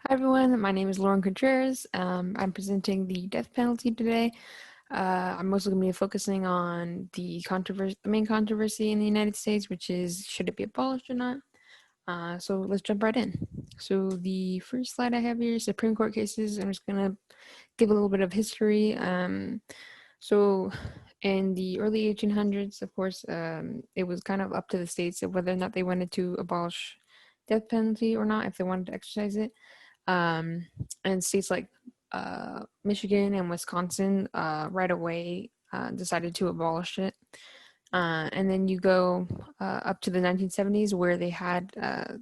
Hi everyone, my name is Lauren Contreras. I'm presenting the death penalty today. I'm mostly going to be focusing on the main controversy in the United States, which is should it be abolished or not. So let's jump right in. So the first slide I have here is Supreme Court cases. I'm just going to give a little bit of history. So in the early 1800s, of course, it was kind of up to the states of whether or not they wanted to abolish death penalty or not, if they wanted to exercise it. Um, and states like Michigan and Wisconsin right away decided to abolish it. And then you go up to the 1970s where they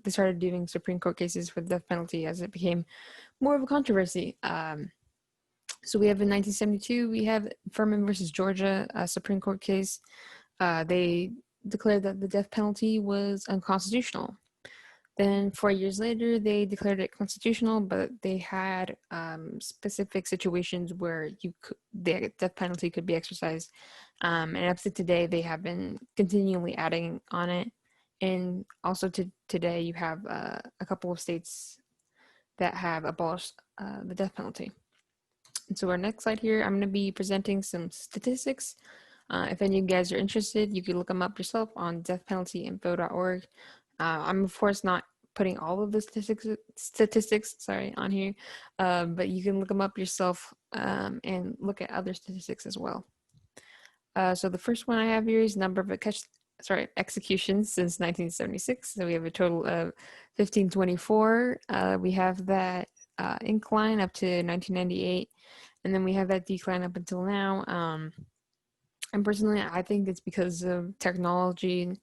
started doing Supreme Court cases for the death penalty as it became more of a controversy. So we have in 1972, we have Furman versus Georgia, a Supreme Court case. They declared that the death penalty was unconstitutional. Then 4 years later, they declared it constitutional, but they had specific situations where the death penalty could be exercised. And up to today, they have been continually adding on it. And also to today, you have a couple of states that have abolished the death penalty. And so our next slide here, I'm going to be presenting some statistics. If any of you guys are interested, you can look them up yourself on deathpenaltyinfo.org. I'm of course not putting all of the statistics on here, but you can look them up yourself and look at other statistics as well. So the first one I have here is number of executions since 1976. So we have a total of 1524. We have that incline up to 1998, and then we have that decline up until now. And personally, I think it's because of technology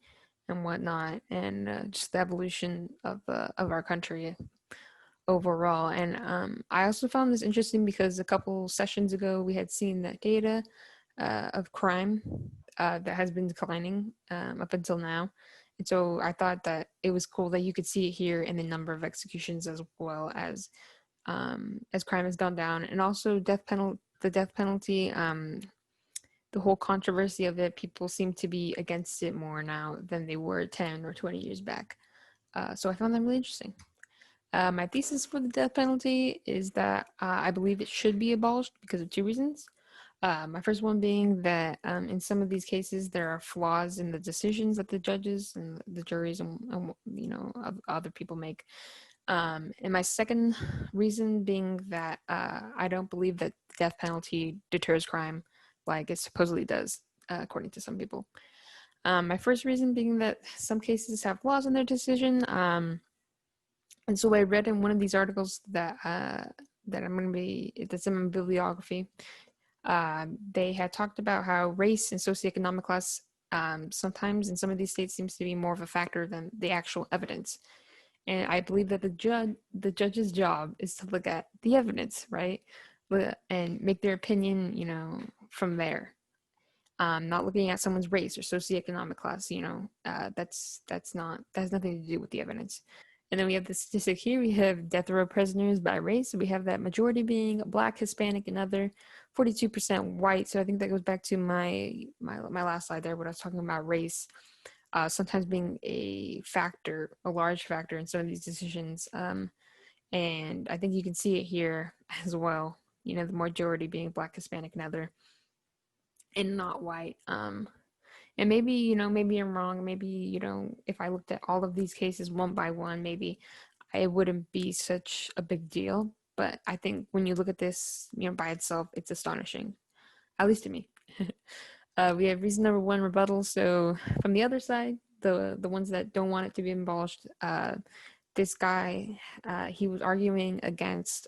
and whatnot, and just the evolution of our country overall. And I also found this interesting because a couple sessions ago we had seen that data of crime that has been declining up until now. And so I thought that it was cool that you could see it here in the number of executions as well as crime has gone down, and also the death penalty. The whole controversy of it, people seem to be against it more now than they were 10 or 20 years back. So I found that really interesting. My thesis for the death penalty is that I believe it should be abolished because of two reasons. My first one being that in some of these cases there are flaws in the decisions that the judges and the juries and other people make. And my second reason being that I don't believe that the death penalty deters crime like it supposedly does, according to some people. My first reason being that some cases have flaws in their decision. And so I read in one of these articles that's in my bibliography. They had talked about how race and socioeconomic class sometimes in some of these states seems to be more of a factor than the actual evidence. And I believe that the judge's job is to look at the evidence, right? And make their opinion, from there. Not looking at someone's race or socioeconomic class, that has nothing to do with the evidence. And then we have the statistic here. We have death row prisoners by race. We have that majority being Black, Hispanic, and other, 42% white. So I think that goes back to my last slide there, when I was talking about race. Sometimes being a large factor in some of these decisions. And I think you can see it here as well. The majority being Black, Hispanic, and other, and not white. And maybe, maybe I'm wrong. Maybe, if I looked at all of these cases one by one, maybe it wouldn't be such a big deal. But I think when you look at this, by itself, it's astonishing, at least to me. We have reason number one, rebuttal. So from the other side, the ones that don't want it to be abolished, this guy, he was arguing against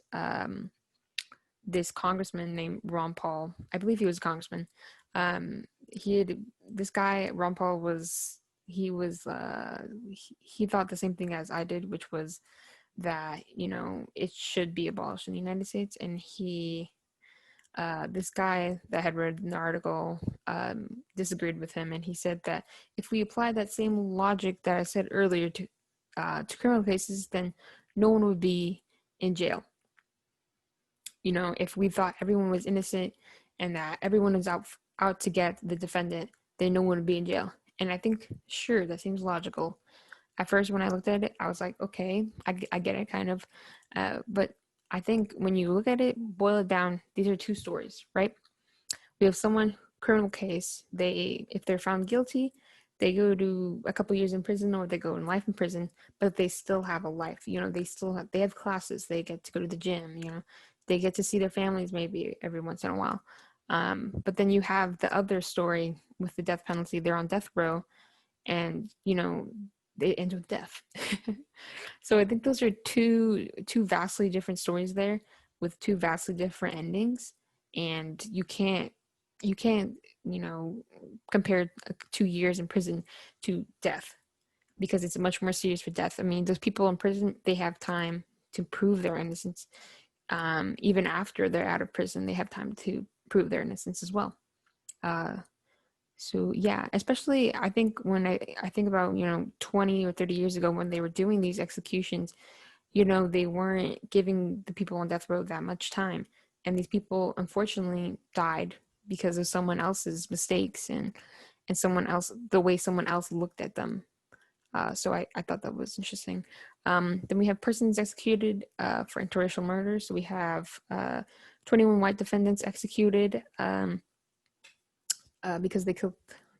this congressman named Ron Paul. I believe he was a congressman. This guy, Ron Paul, he thought the same thing as I did, which was that, it should be abolished in the United States. And this guy that had read the article disagreed with him, and he said that if we apply that same logic that I said earlier to criminal cases, then no one would be in jail. If we thought everyone was innocent and that everyone was out to get the defendant, then no one would be in jail. And I think, sure, that seems logical. at first when I looked at it, I was like, okay, I get it kind of. But I think when you look at it, boil it down, these are two stories, right? We have someone, criminal case, if they're found guilty, they go to a couple years in prison or they go in life in prison, but they still have a life. They have classes, they get to go to the gym, they get to see their families maybe every once in a while. But then you have the other story with the death penalty. They're on death row, and they end with death. So I think those are two vastly different stories there, with two vastly different endings, and you can't compare 2 years in prison to death, because it's much more serious for death. I mean, those people in prison, they have time to prove their innocence. Even after they're out of prison, they have time to prove their innocence as well. uh, so yeah, especially I think when I think about 20 or 30 years ago, when they were doing these executions, they weren't giving the people on death row that much time, and these people unfortunately died because of someone else's mistakes, and the way someone else looked at them. So I thought that was interesting. Then we have persons executed for interracial murder. So we have 21 white defendants executed because they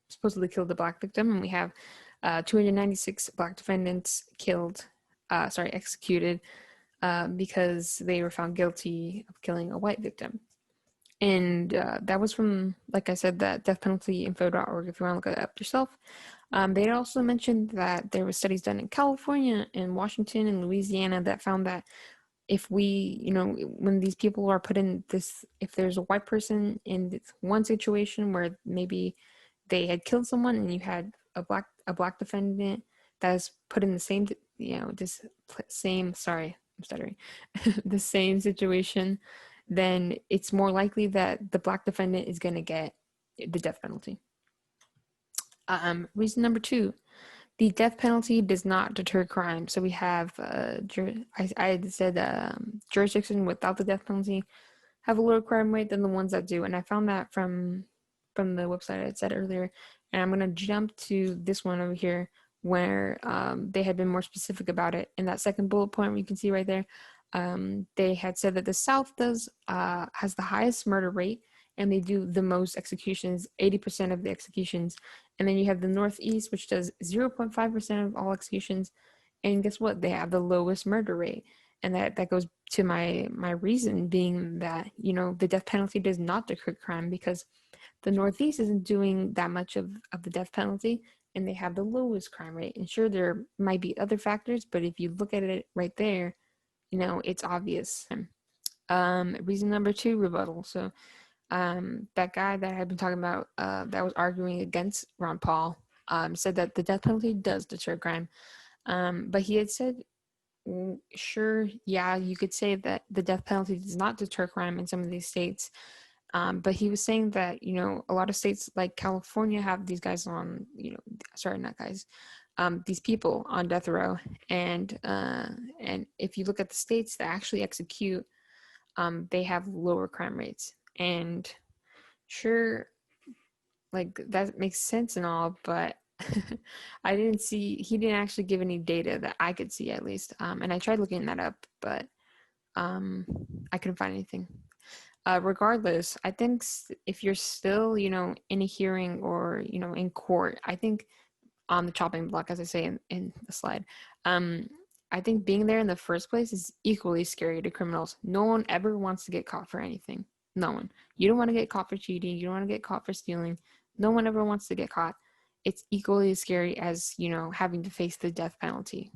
supposedly killed the black victim, and we have 296 black defendants executed because they were found guilty of killing a white victim. And that was from, like I said, that deathpenaltyinfo.org, if you want to look it up yourself. They also mentioned that there were studies done in California and Washington and Louisiana that found that if when these people are put in this, if there's a white person in this one situation where maybe they had killed someone, and you had a black defendant that is put in the same, this same, sorry, I'm stuttering, the same situation, then it's more likely that the black defendant is going to get the death penalty. Reason number 2, the death penalty does not deter crime. So we have, I said jurisdiction without the death penalty have a lower crime rate than the ones that do. And I found that from the website I said earlier. And I'm going to jump to this one over here, where they had been more specific about it. In that second bullet point, you can see right there, they had said that the South has the highest murder rate, and they do the most executions, 80% of the executions. And then you have the Northeast, which does 0.5% of all executions. And guess what? They have the lowest murder rate. And that goes to my reason being that, the death penalty does not deter crime, because the Northeast isn't doing that much of the death penalty, and they have the lowest crime rate. And sure, there might be other factors, but if you look at it right there, it's obvious. Reason number 2, rebuttal. So that guy that I had been talking about that was arguing against Ron Paul said that the death penalty does deter crime. But he had said, sure, yeah, you could say that the death penalty does not deter crime in some of these states. But he was saying that, a lot of states like California have these guys on, sorry, not guys, these people on death row. And if you look at the states that actually execute, they have lower crime rates. And sure, like that makes sense and all, but he didn't actually give any data that I could see, at least. And I tried looking that up, but I couldn't find anything. Regardless, I think if you're still, in a hearing or, in court, I think on the chopping block, as I say in the slide, I think being there in the first place is equally scary to criminals. No one ever wants to get caught for anything. No one. You don't want to get caught for cheating. You don't want to get caught for stealing. No one ever wants to get caught. It's equally as scary as, having to face the death penalty.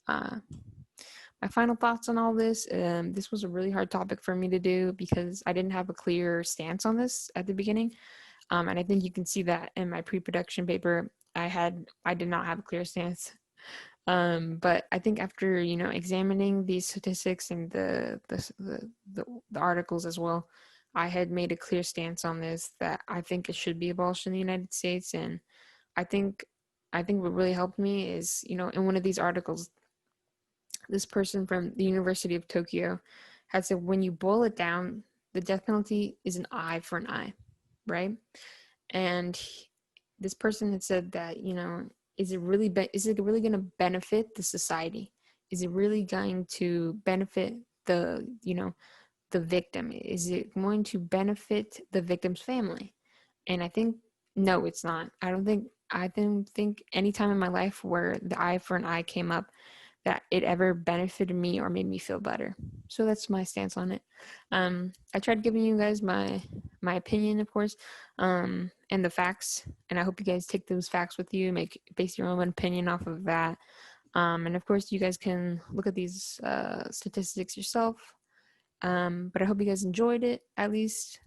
My final thoughts on all this. This was a really hard topic for me to do because I didn't have a clear stance on this at the beginning. And I think you can see that in my pre-production paper. I did not have a clear stance. But I think after, examining these statistics and the articles as well, I had made a clear stance on this, that I think it should be abolished in the United States. And I think what really helped me is, in one of these articles, this person from the University of Tokyo had said, when you boil it down, the death penalty is an eye for an eye, right? And this person had said that, is it really going to benefit the society? Is it really going to benefit the, the victim? Is it going to benefit the victim's family? And I think no, it's not. I don't think any time in my life where the eye for an eye came up that it ever benefited me or made me feel better. So that's my stance on it. I tried giving you guys my opinion, of course, and the facts, and I hope you guys take those facts with you, base your own opinion off of that. And of course, you guys can look at these statistics yourself. But I hope you guys enjoyed it at least.